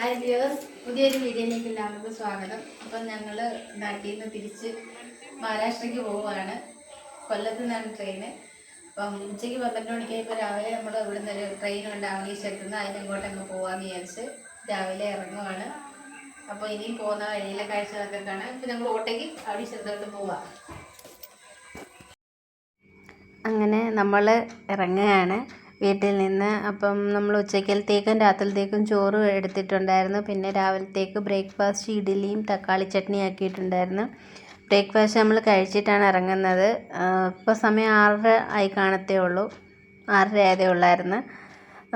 Hi viewers, പുതിയൊരു വീഡിയോയിലേക്ക് എല്ലാവർക്കും സ്വാഗതം. അപ്പം ഞങ്ങൾ നാട്ടിൽ നിന്ന് തിരിച്ച് മഹാരാഷ്ട്രയ്ക്ക് പോവുകയാണ്. കൊല്ലത്ത് നിന്നാണ് ട്രെയിന്. അപ്പം ഉച്ചയ്ക്ക് 12 മണിക്കായപ്പോൾ രാവിലെ നമ്മൾ ഇവിടെ നിന്നൊരു ട്രെയിനുണ്ട് ആവണീശ്വരത്തുനിന്ന്, അതിനിങ്ങോട്ടങ്ങ് പോകാമെന്ന് വിചാരിച്ച് രാവിലെ ഇറങ്ങുവാണ്. അപ്പോൾ ഇനിയും പോകുന്ന വഴിയിലെ കാഴ്ചകളൊക്കെ കാണാം. ഇപ്പം ഞങ്ങൾ ഓട്ടയ്ക്ക് ആവണീശ്വരത്തോട്ട് പോവാം. അങ്ങനെ നമ്മൾ ഇറങ്ങുകയാണ് വീട്ടിൽ നിന്ന്. അപ്പം നമ്മൾ ഉച്ചക്കലത്തേക്കും രാത്രിയിലത്തേക്കും ചോറ് എടുത്തിട്ടുണ്ടായിരുന്നു. പിന്നെ രാവിലത്തേക്ക് ബ്രേക്ക്ഫാസ്റ്റ് ഇഡ്ഡലിയും തക്കാളി ചട്നി ആക്കിയിട്ടുണ്ടായിരുന്നു. ബ്രേക്ക്ഫാസ്റ്റ് നമ്മൾ കഴിച്ചിട്ടാണ് ഇറങ്ങുന്നത്. ഇപ്പോൾ സമയം 6:30 ആയി കാണത്തേ ഉള്ളൂ, 6:30 ആയതേ ഉള്ളായിരുന്നു.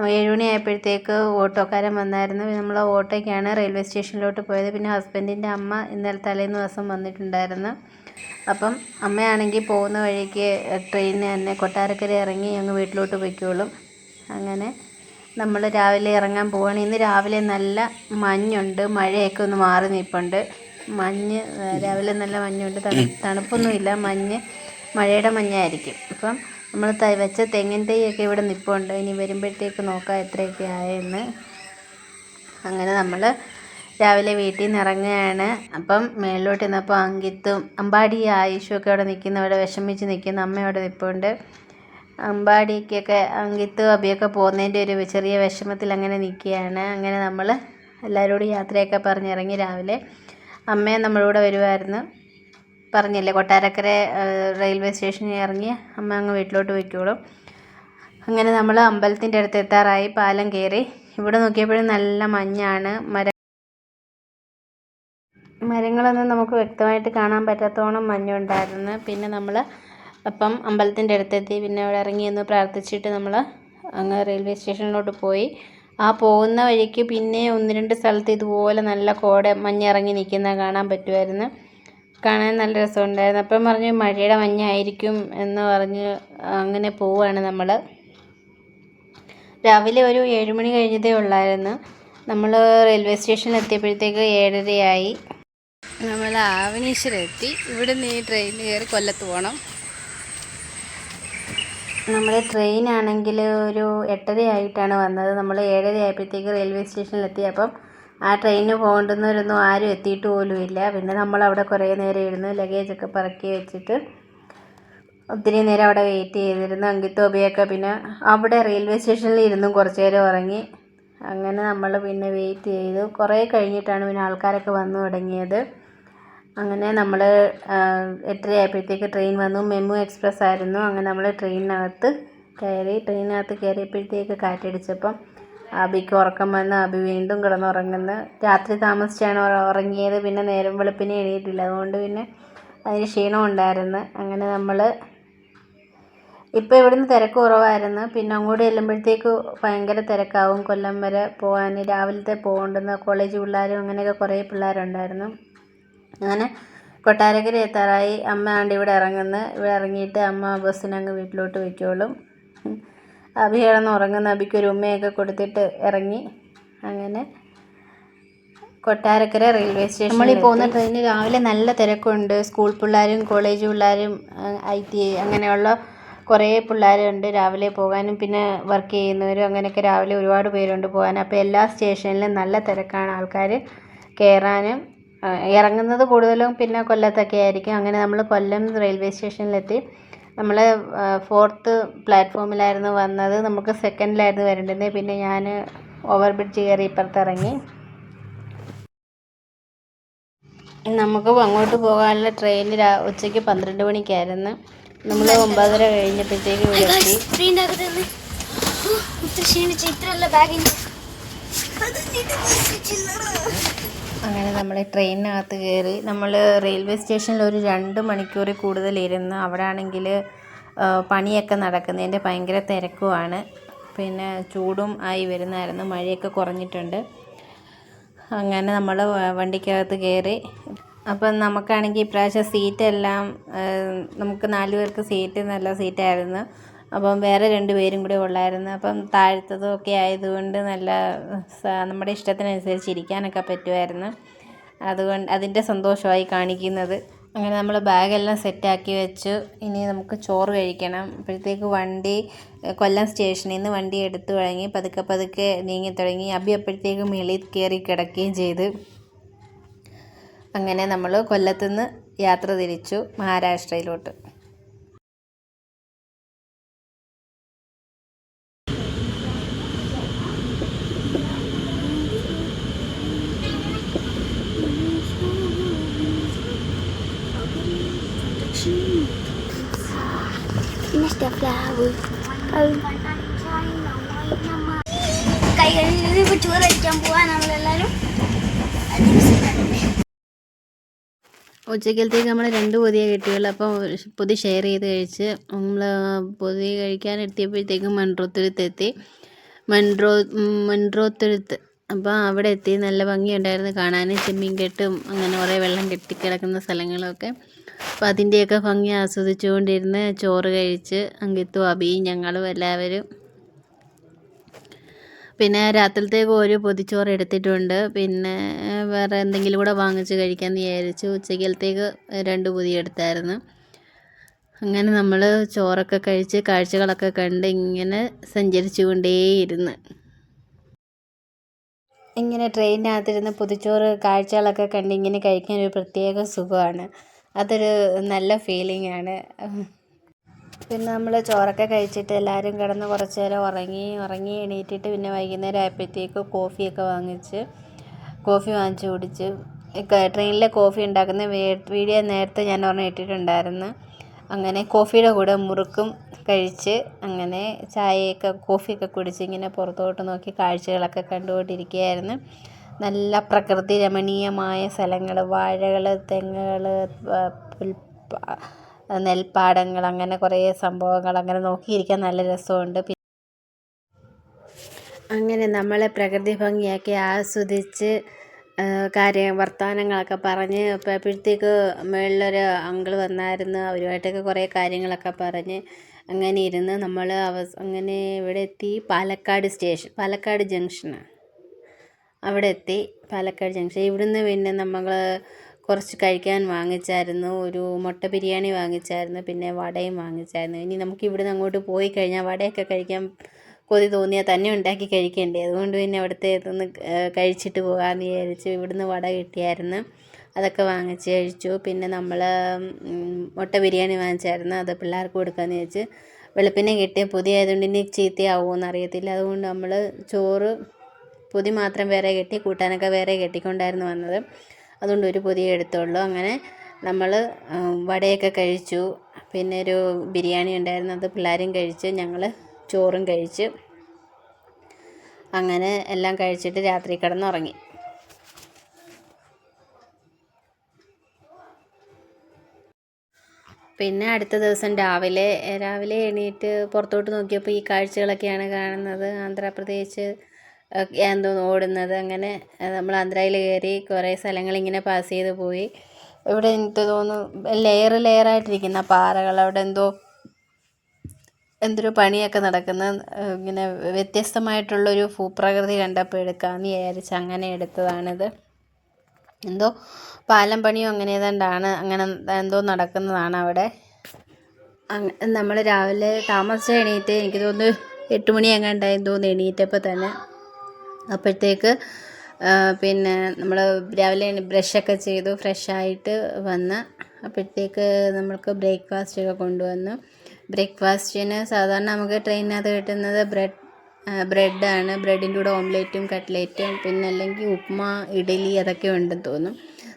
7 മണി ആയപ്പോഴത്തേക്ക് ഓട്ടോക്കാരൻ വന്നായിരുന്നു. നമ്മൾ ഓട്ടോയ്ക്കാണ് റെയിൽവേ സ്റ്റേഷനിലോട്ട് പോയത്. പിന്നെ ഹസ്ബൻഡിൻ്റെ അമ്മ ഇന്നലെ തലേന്ന് ദിവസം വന്നിട്ടുണ്ടായിരുന്നു. അപ്പം അമ്മയാണെങ്കിൽ പോകുന്ന വഴിക്ക് ട്രെയിനിന് തന്നെ കൊട്ടാരക്കര ഇറങ്ങി അങ്ങ് വീട്ടിലോട്ട് പൊയ്ക്കോളും. അങ്ങനെ നമ്മൾ രാവിലെ ഇറങ്ങാൻ പോവുകയാണ്. ഇന്ന് രാവിലെ നല്ല മഞ്ഞുണ്ട്, മഴയൊക്കെ ഒന്ന് മാറി നിൽപ്പുണ്ട്. രാവിലെ നല്ല മഞ്ഞുണ്ട്, തണുപ്പൊന്നുമില്ല, മഴയുടെ മഞ്ഞായിരിക്കും. അപ്പം നമ്മൾ വെച്ച തെങ്ങിൻ തൈയൊക്കെ ഇവിടെ നിൽപ്പുണ്ട്. ഇനി വരുമ്പോഴത്തേക്ക് നോക്കാം എത്രയൊക്കെ ആയെന്ന്. അങ്ങനെ നമ്മൾ രാവിലെ വീട്ടിൽ നിന്ന് ഇറങ്ങുകയാണ്. അപ്പം മേളിലോട്ട് നിന്നപ്പോൾ അങ്കിത്തും അമ്പാടി ആയുഷും ഒക്കെ അവിടെ നിൽക്കുന്നു. അവിടെ വിഷമിച്ച് നിൽക്കുന്നു. അമ്മ അവിടെ നിൽപ്പുണ്ട്. അമ്പാടിക്കൊക്കെ അങ്കിത്തും അബിയൊക്കെ പോകുന്നതിൻ്റെ ഒരു ചെറിയ വിഷമത്തിൽ അങ്ങനെ നിൽക്കുകയാണ്. അങ്ങനെ നമ്മൾ എല്ലാവരോടും യാത്രയൊക്കെ പറഞ്ഞിറങ്ങി. രാവിലെ അമ്മയും നമ്മളൂടെ വരുമായിരുന്നു, പറഞ്ഞില്ലേ, കൊട്ടാരക്കര റെയിൽവേ സ്റ്റേഷനിൽ ഇറങ്ങി അമ്മ അങ്ങ് വീട്ടിലോട്ട് പോയിക്കോളും. അങ്ങനെ നമ്മൾ അമ്പലത്തിൻ്റെ അടുത്ത് എത്താറായി. പാലം കയറി. ഇവിടെ നോക്കിയപ്പോഴും നല്ല മഞ്ഞാണ്. മരങ്ങളൊന്നും നമുക്ക് വ്യക്തമായിട്ട് കാണാൻ പറ്റാത്തോളം മഞ്ഞുണ്ടായിരുന്നു. പിന്നെ നമ്മൾ അപ്പം അമ്പലത്തിൻ്റെ അടുത്തെത്തി. പിന്നെ അവിടെ ഇറങ്ങി ഒന്ന് പ്രാർത്ഥിച്ചിട്ട് നമ്മൾ അങ്ങ് റെയിൽവേ സ്റ്റേഷനിലോട്ട് പോയി. ആ പോകുന്ന വഴിക്ക് പിന്നെ 1-2 സ്ഥലത്ത് ഇതുപോലെ നല്ല മഞ്ഞിറങ്ങി നിൽക്കുന്ന കാണാൻ പറ്റുമായിരുന്നു. കാണാൻ നല്ല രസമുണ്ടായിരുന്നു. അപ്പം പറഞ്ഞ് മഴയുടെ മഞ്ഞായിരിക്കും എന്ന് പറഞ്ഞ് അങ്ങനെ പോവുകയാണ് നമ്മൾ. രാവിലെ ഒരു 7 മണി കഴിഞ്ഞതേ ഉള്ളായിരുന്നു. നമ്മൾ റെയിൽവേ സ്റ്റേഷനിൽ എത്തിയപ്പോഴത്തേക്ക് 7:30 ആയി. നമ്മൾ ആവണീശ്വരം എത്തി. ഇവിടെ നിന്ന് ഈ ട്രെയിനിൽ കയറി കൊല്ലത്ത് പോകണം. നമ്മുടെ ട്രെയിനാണെങ്കിൽ ഒരു 8:30 ആയിട്ടാണ് വന്നത്. നമ്മൾ 7:30 ആയപ്പോഴത്തേക്ക് റെയിൽവേ സ്റ്റേഷനിലെത്തി. അപ്പം ആ ട്രെയിനിന് പോകേണ്ടുന്നവരൊന്നും ആരും എത്തിയിട്ട് പോലുമില്ല. പിന്നെ നമ്മളവിടെ കുറേ നേരം ഇരുന്ന് ലഗേജൊക്കെ പറക്കി വെച്ചിട്ട് ഒത്തിരി നേരം അവിടെ വെയിറ്റ് ചെയ്തിരുന്നു. അങ്കിത്തോബിയൊക്കെ പിന്നെ അവിടെ റെയിൽവേ സ്റ്റേഷനിൽ ഇരുന്നും കുറച്ച് നേരം ഉറങ്ങി. അങ്ങനെ നമ്മൾ പിന്നെ വെയിറ്റ് ചെയ്തു. കുറേ കഴിഞ്ഞിട്ടാണ് പിന്നെ ആൾക്കാരൊക്കെ വന്നു തുടങ്ങിയത്. അങ്ങനെ നമ്മൾ 8:30 ആയപ്പോഴത്തേക്ക് ട്രെയിൻ വന്നു. മെമു എക്സ്പ്രസ് ആയിരുന്നു. അങ്ങനെ നമ്മൾ ട്രെയിനകത്ത് കയറിയപ്പോഴത്തേക്ക് കാറ്റടിച്ചപ്പം അബിക്ക് ഉറക്കം വന്ന് അബി വീണ്ടും കിടന്നുറങ്ങുന്നു. രാത്രി താമസിച്ചാണ് ഉറങ്ങിയത്. പിന്നെ നേരം വെളുപ്പിനെ എണീറ്റില്ല. അതുകൊണ്ട് പിന്നെ അതിന് ക്ഷീണം ഉണ്ടായിരുന്നു. അങ്ങനെ നമ്മൾ ഇപ്പോൾ ഇവിടുന്ന് തിരക്ക് കുറവായിരുന്നു. പിന്നെ അങ്ങോട്ട് ചെല്ലുമ്പോഴത്തേക്ക് ഭയങ്കര തിരക്കാവും. കൊല്ലം വരെ പോകാൻ രാവിലത്തെ പോകേണ്ടുന്ന കോളേജ് പിള്ളേരും അങ്ങനെയൊക്കെ കുറേ പിള്ളേരുണ്ടായിരുന്നു. അങ്ങനെ കൊട്ടാരക്കര എത്താറായി. അമ്മ ആണ്ട് ഇവിടെ ഇറങ്ങുന്നു. ഇവിടെ ഇറങ്ങിയിട്ട് അമ്മ ബസ്സിനങ്ങ് വീട്ടിലോട്ട് വയ്ക്കോളും. അബി കിടന്ന് ഉറങ്ങുന്ന അബിക്കൊരു ഉമ്മയൊക്കെ കൊടുത്തിട്ട് ഇറങ്ങി. അങ്ങനെ കൊട്ടാരക്കര റെയിൽവേ സ്റ്റേഷൻ. നമ്മൾ ഈ പോകുന്ന ട്രെയിനിൽ രാവിലെ നല്ല തിരക്കുണ്ട്. സ്കൂൾ പിള്ളേരും കോളേജ് പിള്ളേരും IT അങ്ങനെയുള്ള കുറേ പിള്ളേരുണ്ട് രാവിലെ പോകാനും. പിന്നെ വർക്ക് ചെയ്യുന്നവരും അങ്ങനെയൊക്കെ രാവിലെ ഒരുപാട് പേരുണ്ട് പോകാൻ. അപ്പോൾ എല്ലാ സ്റ്റേഷനിലും നല്ല തിരക്കാണ്. ആൾക്കാർ കയറാനും ഇറങ്ങുന്നത് കൂടുതലും പിന്നെ കൊല്ലത്തൊക്കെ ആയിരിക്കും. അങ്ങനെ നമ്മൾ കൊല്ലം റെയിൽവേ സ്റ്റേഷനിലെത്തി. നമ്മൾ 4th പ്ലാറ്റ്ഫോമിലായിരുന്നു വന്നത്. നമുക്ക് 2nd വരേണ്ടത്. പിന്നെ ഞാൻ ഓവർ ബ്രിഡ്ജ് കയറി ഇപ്പുറത്തിറങ്ങി. നമുക്ക് അങ്ങോട്ട് പോകാനുള്ള ട്രെയിൻ ഉച്ചയ്ക്ക് 12 മണിക്കായിരുന്നു. നമ്മൾ 9:30 കഴിഞ്ഞപ്പോഴത്തേക്ക് ഇവിടെ എത്തി. അങ്ങനെ നമ്മൾ ട്രെയിനിനകത്ത് കയറി. നമ്മൾ റെയിൽവേ സ്റ്റേഷനിൽ ഒരു 2 മണിക്കൂറിൽ കൂടുതൽ ഇരുന്ന്. അവിടെ ആണെങ്കിൽ പണിയൊക്കെ നടക്കുന്നതിൻ്റെ ഭയങ്കര തിരക്കുമാണ്. പിന്നെ ചൂടും ആയി വരുന്നായിരുന്നു. മഴയൊക്കെ കുറഞ്ഞിട്ടുണ്ട്. അങ്ങനെ നമ്മൾ വണ്ടിക്കകത്ത് കയറി. അപ്പം നമുക്കാണെങ്കിൽ ഇപ്രാവശ്യം സീറ്റെല്ലാം നമുക്ക് 4 പേർക്ക് സീറ്റ് നല്ല സീറ്റായിരുന്നു. അപ്പം വേറെ 2 പേരും കൂടെ ഉള്ളായിരുന്നു. അപ്പം താഴത്തതൊക്കെ ആയതുകൊണ്ട് നല്ല നമ്മുടെ ഇഷ്ടത്തിനനുസരിച്ച് ഇരിക്കാനൊക്കെ പറ്റുമായിരുന്നു. അതുകൊണ്ട് അതിൻ്റെ സന്തോഷമായി കാണിക്കുന്നത്. അങ്ങനെ നമ്മൾ ബാഗെല്ലാം സെറ്റാക്കി വെച്ചു. ഇനി നമുക്ക് ചോറ് കഴിക്കണം. അപ്പോഴത്തേക്ക് വണ്ടി കൊല്ലം സ്റ്റേഷനിൽ നിന്ന് വണ്ടി എടുത്തു തുടങ്ങി. പതുക്കെ പതുക്കെ നീങ്ങി തുടങ്ങി. അബി അപ്പോഴത്തേക്ക് മേളിൽ കയറി കിടക്കുകയും ചെയ്ത്. അങ്ങനെ നമ്മൾ കൊല്ലത്തുനിന്ന് യാത്ര തിരിച്ചു മഹാരാഷ്ട്രയിലോട്ട്. ചോറ് കഴിക്കാൻ പോവാൻ നമ്മളെല്ലാവരും. ഉച്ചക്കലത്തേക്ക് നമ്മൾ 2 പൊതിയ കിട്ടിയുള്ളൂ. അപ്പോൾ പൊതി ഷെയർ ചെയ്ത് കഴിച്ച് നമ്മൾ പൊതി കഴിക്കാനെത്തിയപ്പോഴത്തേക്കും മൺട്രോത്തുരുത്തെത്തി. മൺട്രോത്തുരുത്ത് അപ്പോൾ അവിടെ എത്തി. നല്ല ഭംഗിയുണ്ടായിരുന്നു കാണാൻ. ചെമ്മീൻ കെട്ടും അങ്ങനെ കുറേ വെള്ളം കെട്ടിക്കിടക്കുന്ന സ്ഥലങ്ങളൊക്കെ. അപ്പോൾ അതിൻ്റെയൊക്കെ ഭംഗി ആസ്വദിച്ചുകൊണ്ടിരുന്ന് ചോറ് കഴിച്ച് അങ്കിത്തും അബിയും ഞങ്ങളും എല്ലാവരും. പിന്നെ രാത്രിയിലത്തേക്ക് ഒരു പൊതിച്ചോറ് എടുത്തിട്ടുണ്ട്. പിന്നെ വേറെ എന്തെങ്കിലും കൂടെ വാങ്ങിച്ച് കഴിക്കാമെന്ന് വിചാരിച്ചു. ഉച്ചക്കലത്തേക്ക് 2 പൊതി എടുത്തായിരുന്നു. അങ്ങനെ നമ്മൾ ചോറൊക്കെ കഴിച്ച് കാഴ്ചകളൊക്കെ കണ്ട് ഇങ്ങനെ സഞ്ചരിച്ചു കൊണ്ടേയിരുന്നു. ഇങ്ങനെ ട്രെയിനിനകത്തിരുന്ന് പൊതിച്ചോറ് കാഴ്ചകളൊക്കെ കണ്ട് ഇങ്ങനെ കഴിക്കാൻ ഒരു പ്രത്യേക സുഖമാണ്. അതൊരു നല്ല ഫീലിംഗ് ആണ്. പിന്നെ നമ്മൾ ചോറൊക്കെ കഴിച്ചിട്ട് എല്ലാവരും കിടന്ന് കുറച്ച് നേരം ഉറങ്ങി എണീറ്റിട്ട് പിന്നെ വൈകുന്നേരം ആയപ്പോഴത്തേക്ക് കോഫി വാങ്ങിച്ച് കുടിച്ച്. ട്രെയിനിലെ കോഫി ഉണ്ടാക്കുന്ന വീഡിയോ നേരത്തെ ഞാൻ ഒരെണ്ണം ഇട്ടിട്ടുണ്ടായിരുന്നു. അങ്ങനെ കോഫിയുടെ കൂടെ മുറുക്കും കഴിച്ച് അങ്ങനെ കോഫിയൊക്കെ കുടിച്ച് ഇങ്ങനെ പുറത്തോട്ട് നോക്കി കാഴ്ചകളൊക്കെ കണ്ടുകൊണ്ടിരിക്കുകയായിരുന്നു. നല്ല പ്രകൃതി രമണീയമായ സ്ഥലങ്ങൾ, വാഴകൾ, തെങ്ങുകൾ, നെൽപ്പാടങ്ങൾ, അങ്ങനെ കുറേ സംഭവങ്ങൾ, അങ്ങനെ നോക്കിയിരിക്കാൻ നല്ല രസമുണ്ട്. അങ്ങനെ നമ്മളെ പ്രകൃതി ഭംഗിയാക്കി ആസ്വദിച്ച് വർത്തമാനങ്ങളൊക്കെ പറഞ്ഞ് അപ്പോഴത്തേക്ക് മുകളിലൊരു അങ്കിൾ വന്നായിരുന്നു. അവരുമായിട്ടൊക്കെ കുറേ കാര്യങ്ങളൊക്കെ പറഞ്ഞ് അങ്ങനെ ഇരുന്ന് നമ്മൾ അങ്ങനെ ഇവിടെ എത്തി. പാലക്കാട് ജംഗ്ഷന് അവിടെ എത്തി. പാലക്കാട് ജംഗ്ഷൻ ഇവിടുന്ന് പിന്നെ നമ്മൾ കുറച്ച് കഴിക്കാൻ വാങ്ങിച്ചായിരുന്നു. ഒരു മുട്ട ബിരിയാണി വാങ്ങിച്ചായിരുന്നു. പിന്നെ വടയും വാങ്ങിച്ചായിരുന്നു. ഇനി നമുക്ക് ഇവിടുന്ന് അങ്ങോട്ട് പോയി കഴിഞ്ഞാൽ വടയൊക്കെ കഴിക്കാൻ കൊതി തോന്നിയാൽ തന്നെ ഉണ്ടാക്കി കഴിക്കണ്ടേ. അതുകൊണ്ട് പിന്നെ അവിടുത്തെ ഇതൊന്ന് കഴിച്ചിട്ട് പോകാമെന്ന് വിചാരിച്ചു. ഇവിടുന്ന് വട കിട്ടിയായിരുന്നു. അതൊക്കെ വാങ്ങിച്ച് കഴിച്ചു. പിന്നെ നമ്മൾ മുട്ട ബിരിയാണി വാങ്ങിച്ചായിരുന്നു. അത് പിള്ളേർക്ക് കൊടുക്കാമെന്ന് വിചാരിച്ച്. വെളുപ്പിനെ കിട്ടിയ പൊതി ആയതുകൊണ്ട് ഇനി ചീത്തയാവുമോ എന്നറിയത്തില്ല. അതുകൊണ്ട് നമ്മൾ ചോറ് പൊതി മാത്രം വേറെ കെട്ടി, കൂട്ടാനൊക്കെ വേറെ കെട്ടിക്കൊണ്ടായിരുന്നു വന്നത്. അതുകൊണ്ട് ഒരു പൊതിയേ എടുത്തുള്ളൂ. അങ്ങനെ നമ്മൾ വടയൊക്കെ കഴിച്ചു. പിന്നെ ഒരു ബിരിയാണി ഉണ്ടായിരുന്നു. അത് പിള്ളേരും കഴിച്ച്. ഞങ്ങൾ ചോറും കഴിച്ച്. അങ്ങനെ എല്ലാം കഴിച്ചിട്ട് രാത്രി കിടന്നുറങ്ങി. പിന്നെ അടുത്ത ദിവസം രാവിലെ എണീറ്റ് പുറത്തോട്ട് നോക്കിയപ്പോൾ ഈ കാഴ്ചകളൊക്കെയാണ് കാണുന്നത്. ആന്ധ്രാപ്രദേശ് എന്തോ ഓടുന്നത്. അങ്ങനെ നമ്മൾ ആന്ധ്രയിൽ കയറി കുറേ സ്ഥലങ്ങളിങ്ങനെ പാസ് ചെയ്ത് പോയി. ഇവിടെ എനിക്ക് തോന്നുന്നു ലെയറായിട്ടിരിക്കുന്ന പാറകൾ, അവിടെ എന്തൊരു പണിയൊക്കെ നടക്കുന്ന, ഇങ്ങനെ വ്യത്യസ്തമായിട്ടുള്ളൊരു ഭൂപ്രകൃതി കണ്ടപ്പോൾ എടുക്കാമെന്ന് വിചാരിച്ച് അങ്ങനെ എടുത്തതാണിത്. എന്തോ പാലം പണിയോ അങ്ങനെ ഏതാണ്ടാണ്, അങ്ങനെ എന്തോ നടക്കുന്നതാണ് അവിടെ. നമ്മൾ രാവിലെ താമസിച്ച് എണീറ്റ്, എനിക്ക് തോന്നുന്നു 8 മണി എങ്ങാണ്ടായെന്ന് തോന്നുന്നു എണീറ്റപ്പോൾ തന്നെ. അപ്പോഴത്തേക്ക് പിന്നെ നമ്മൾ രാവിലെ ബ്രഷൊക്കെ ചെയ്തു ഫ്രഷായിട്ട് വന്ന് അപ്പോഴത്തേക്ക് നമ്മൾക്ക് ബ്രേക്ക്ഫാസ്റ്റൊക്കെ കൊണ്ടുവന്നു. ബ്രേക്ക്ഫാസ്റ്റിന് സാധാരണ നമുക്ക് ട്രെയിനിനകത്ത് കിട്ടുന്നത് ബ്രെഡാണ്. ബ്രെഡിൻ്റെ കൂടെ ഓംലേറ്റും കട്ട്ലേറ്റും പിന്നെ അല്ലെങ്കിൽ ഉപ്മാ, ഇഡലി അതൊക്കെ ഉണ്ടെന്ന് തോന്നും.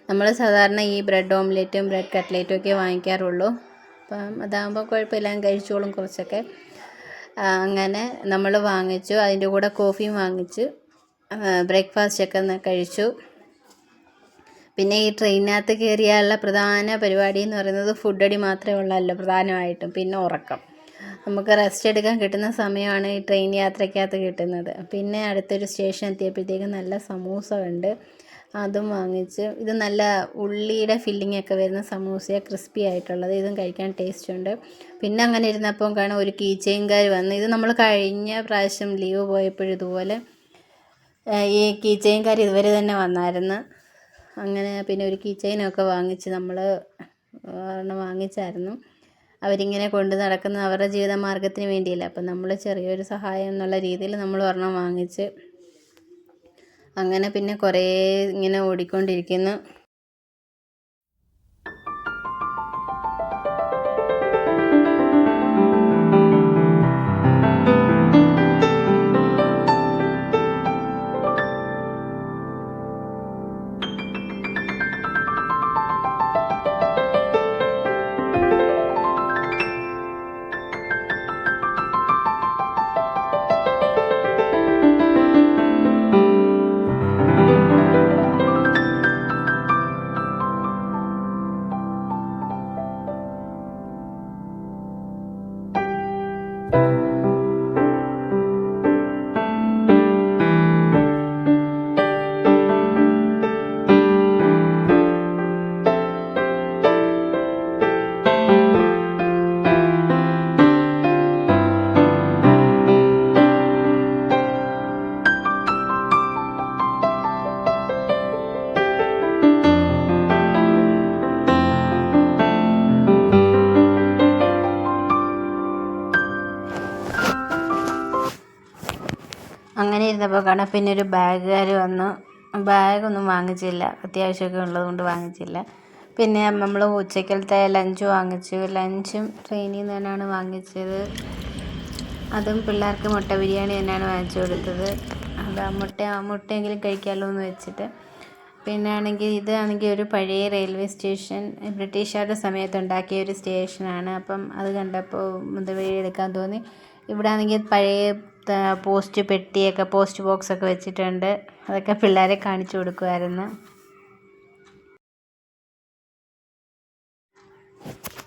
നമ്മൾ സാധാരണ ഈ ബ്രെഡ് ഓംലേറ്റും ബ്രെഡ് കട്ട്ലേറ്റും ഒക്കെ വാങ്ങിക്കാറുള്ളൂ. അപ്പം അതാകുമ്പോൾ കുഴപ്പമില്ല, കഴിച്ചോളും കുറച്ചൊക്കെ. അങ്ങനെ നമ്മൾ വാങ്ങിച്ചു. അതിൻ്റെ കൂടെ കോഫിയും വാങ്ങിച്ചു. ബ്രേക്ക്ഫാസ്റ്റൊക്കെ കഴിച്ചു. പിന്നെ ഈ ട്രെയിനിനകത്ത് കയറിയാലുള്ള പ്രധാന പരിപാടി എന്ന് പറയുന്നത് ഫുഡടി മാത്രമേ ഉള്ളല്ലോ പ്രധാനമായിട്ടും. പിന്നെ ഉറക്കം. നമുക്ക് റെസ്റ്റ് എടുക്കാൻ കിട്ടുന്ന സമയമാണ് ഈ ട്രെയിൻ യാത്രയ്ക്കകത്ത് കിട്ടുന്നത്. പിന്നെ അടുത്തൊരു സ്റ്റേഷൻ എത്തിയപ്പോഴത്തേക്കും നല്ല സമൂസ ഉണ്ട്, അതും വാങ്ങിച്ച്. ഇത് നല്ല ഉള്ളിയുടെ ഫില്ലിങ്ങൊക്കെ വരുന്ന സമൂസയാണ്, ക്രിസ്പി ആയിട്ടുള്ളത്. ഇതും കഴിക്കാൻ ടേസ്റ്റ് ഉണ്ട്. പിന്നെ അങ്ങനെ ഇരുന്നപ്പം കാണാൻ ഒരു കീ ചെയിൻകാർ വന്ന്. ഇത് നമ്മൾ കഴിഞ്ഞ പ്രാവശ്യം ലീവ് പോയപ്പോഴും ഇതുപോലെ ഈ കീ ചെയിൻകാർ ഇതുവരെ തന്നെ വന്നായിരുന്നു. അങ്ങനെ പിന്നെ ഒരു കീ ചെയിനൊക്കെ വാങ്ങിച്ച് നമ്മൾ ഒരെണ്ണം വാങ്ങിച്ചായിരുന്നു. അവരിങ്ങനെ കൊണ്ട് നടക്കുന്ന അവരുടെ ജീവിതമാർഗ്ഗത്തിന് വേണ്ടിയല്ല. അപ്പം നമ്മൾ ചെറിയൊരു സഹായം എന്നുള്ള രീതിയിൽ നമ്മൾ ഒരെണ്ണം വാങ്ങിച്ച് അങ്ങനെ പിന്നെ കുറേ ഇങ്ങനെ ഓടിക്കൊണ്ടിരിക്കുന്നു. അങ്ങനെ ഇരുന്നപ്പോൾ കാണാം പിന്നെ ഒരു ബാഗുകാർ വന്നു. ബാഗൊന്നും വാങ്ങിച്ചില്ല, അത്യാവശ്യമൊക്കെ ഉള്ളതുകൊണ്ട് വാങ്ങിച്ചില്ല. പിന്നെ നമ്മൾ ഉച്ചക്കലത്തെ ലഞ്ച് വാങ്ങിച്ചു. ലഞ്ചും ട്രെയിനിൽ നിന്ന് തന്നെയാണ് വാങ്ങിച്ചത്. അതും പിള്ളേർക്ക് മുട്ട ബിരിയാണി തന്നെയാണ് വാങ്ങിച്ചു കൊടുത്തത്. അതാ മുട്ടയെങ്കിലും കഴിക്കാമല്ലോ എന്ന് വെച്ചിട്ട്. പിന്നെ ആണെങ്കിൽ ഇതാണെങ്കിൽ ഒരു പഴയ റെയിൽവേ സ്റ്റേഷൻ, ബ്രിട്ടീഷുകാരുടെ സമയത്ത് ഉണ്ടാക്കിയ ഒരു സ്റ്റേഷനാണ്. അപ്പം അത് കണ്ടപ്പോൾ ഇത് വീഡിയോ എടുക്കാൻ തോന്നി. ഇവിടെ ആണെങ്കിൽ പഴയ പോസ്റ്റ് പെട്ടിയൊക്കെ, പോസ്റ്റ് ബോക്സൊക്കെ വെച്ചിട്ടുണ്ട്. അതൊക്കെ പിള്ളേരെ കാണിച്ചു കൊടുക്കുമായിരുന്നു.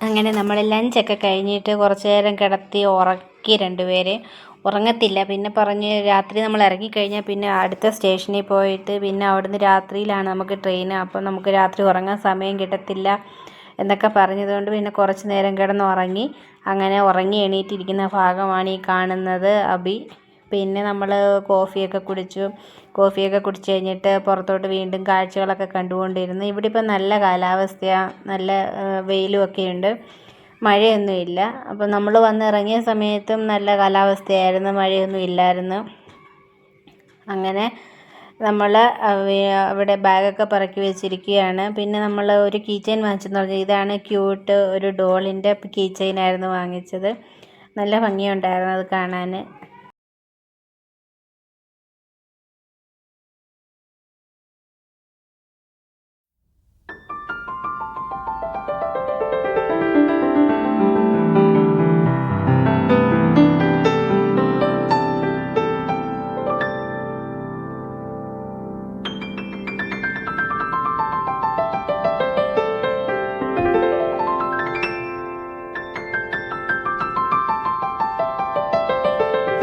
അങ്ങനെ നമ്മൾ ലഞ്ചൊക്കെ കഴിഞ്ഞിട്ട് കുറച്ച് നേരം കിടത്തി ഉറക്കി രണ്ടുപേരെ. ഉറങ്ങത്തില്ല, പിന്നെ പറഞ്ഞ് രാത്രി നമ്മൾ ഇറങ്ങിക്കഴിഞ്ഞാൽ പിന്നെ അടുത്ത സ്റ്റേഷനിൽ പോയിട്ട് പിന്നെ അവിടുന്ന് രാത്രിയിലാണ് നമുക്ക് ട്രെയിൻ. അപ്പം നമുക്ക് രാത്രി ഉറങ്ങാൻ സമയം കിട്ടത്തില്ല എന്നൊക്കെ പറഞ്ഞതുകൊണ്ട് പിന്നെ കുറച്ച് നേരം കിടന്ന് ഉറങ്ങി. അങ്ങനെ ഉറങ്ങി എണീറ്റിരിക്കുന്ന ഭാഗമാണ് ഈ കാണുന്നത് അബി. പിന്നെ നമ്മൾ കോഫിയൊക്കെ കുടിച്ച് കഴിഞ്ഞിട്ട് പുറത്തോട്ട് വീണ്ടും കാഴ്ചകളൊക്കെ കണ്ടുകൊണ്ടിരുന്നു. ഇവിടെ ഇപ്പം നല്ല കാലാവസ്ഥയാണ്, നല്ല വെയിലും ഒക്കെ ഉണ്ട്, മഴയൊന്നുമില്ല. അപ്പം നമ്മൾ വന്നിറങ്ങിയ സമയത്തും നല്ല കാലാവസ്ഥയായിരുന്നു, മഴയൊന്നും ഇല്ലായിരുന്നു. അങ്ങനെ നമ്മൾ അവിടെ ബാഗൊക്കെ പറക്കി വെച്ചിരിക്കുകയാണ്. പിന്നെ നമ്മൾ ഒരു കീ ചെയിൻ വാങ്ങിച്ചെന്ന് പറഞ്ഞാൽ ഇതാണ് ക്യൂട്ട് ഒരു ഡോളിൻ്റെ കീ ചെയിനായിരുന്നു വാങ്ങിച്ചത്. നല്ല ഭംഗിയുണ്ടായിരുന്നു അത് കാണാൻ.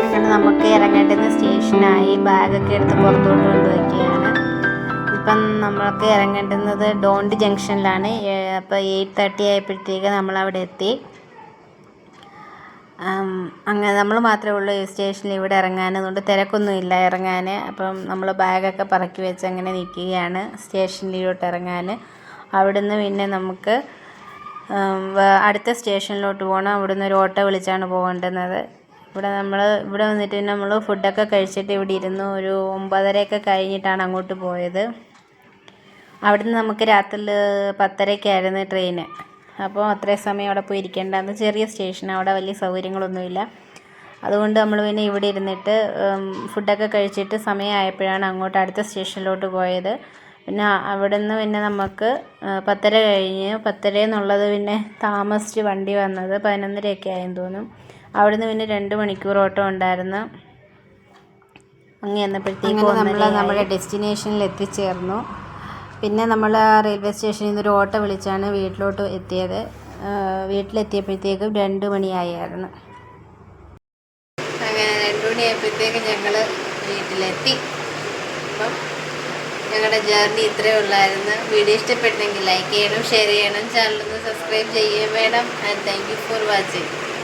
അങ്ങനെ നമുക്ക് ഇറങ്ങേണ്ടുന്ന സ്റ്റേഷനായി. ബാഗൊക്കെ എടുത്ത് പുറത്തോട്ട് കൊണ്ടുവയ്ക്കുകയാണ്. ഇപ്പം നമ്മൾക്ക് ഇറങ്ങേണ്ടുന്നത് ഡോണ്ട് ജംഗ്ഷനിലാണ്. അപ്പോൾ 8:30 ആയപ്പോഴത്തേക്ക് നമ്മളവിടെ എത്തി. അങ്ങനെ നമ്മൾ മാത്രമേ ഉള്ളൂ ഈ സ്റ്റേഷനിൽ ഇവിടെ ഇറങ്ങാൻ, അതുകൊണ്ട് തിരക്കൊന്നുമില്ല ഇറങ്ങാൻ. അപ്പം നമ്മൾ ബാഗൊക്കെ പറക്കി വെച്ച് അങ്ങനെ നിൽക്കുകയാണ് സ്റ്റേഷനിലോട്ട് ഇറങ്ങാൻ. അവിടുന്ന് പിന്നെ നമുക്ക് അടുത്ത സ്റ്റേഷനിലോട്ട് പോകണം. അവിടുന്ന് ഒരു ഓട്ടോ വിളിച്ചാണ് പോകേണ്ടുന്നത്. ഇവിടെ വന്നിട്ട് പിന്നെ നമ്മൾ ഫുഡൊക്കെ കഴിച്ചിട്ട് ഇവിടെ ഇരുന്നു. ഒരു 9:30 കഴിഞ്ഞിട്ടാണ് അങ്ങോട്ട് പോയത്. അവിടുന്ന് നമുക്ക് രാത്രി 10:30 ട്രെയിന്. അപ്പോൾ അത്രയും സമയം അവിടെ പോയി ഇരിക്കേണ്ടത്. ചെറിയ സ്റ്റേഷനാണ്, അവിടെ വലിയ സൗകര്യങ്ങളൊന്നുമില്ല. അതുകൊണ്ട് നമ്മൾ പിന്നെ ഇവിടെ ഇരുന്നിട്ട് ഫുഡൊക്കെ കഴിച്ചിട്ട് സമയമായപ്പോഴാണ് അങ്ങോട്ട് അടുത്ത സ്റ്റേഷനിലോട്ട് പോയത്. പിന്നെ അവിടുന്ന് പിന്നെ നമുക്ക് 10:30 കഴിഞ്ഞ്, 10:30 എന്നുള്ളത് പിന്നെ താമസിച്ച് വണ്ടി വന്നത് 11:30 ആയെന്ന് തോന്നും. അവിടുന്ന് പിന്നെ 2 മണിക്കൂർ ഓട്ടോ ഉണ്ടായിരുന്നു. അങ്ങനെ വന്നപ്പോഴത്തേക്കും നമ്മൾ നമ്മുടെ ഡെസ്റ്റിനേഷനിൽ എത്തിച്ചേർന്നു. പിന്നെ നമ്മൾ റെയിൽവേ സ്റ്റേഷനിൽ നിന്ന് ഒരു ഓട്ടോ വിളിച്ചാണ് വീട്ടിലോട്ട് എത്തിയത്. വീട്ടിലെത്തിയപ്പോഴത്തേക്കും 2 മണിയായിരുന്നു. അങ്ങനെ 2 മണിയായപ്പോഴത്തേക്കും ഞങ്ങൾ വീട്ടിലെത്തി. അപ്പം ഞങ്ങളുടെ ജേർണി ഇത്രയേ ഉള്ളായിരുന്നു. വീഡിയോ ഇഷ്ടപ്പെട്ടെങ്കിൽ ലൈക്ക് ചെയ്യണം, ഷെയർ ചെയ്യണം, ചാനലൊന്ന് സബ്സ്ക്രൈബ് ചെയ്യുകയും വേണം. And thank you for watching.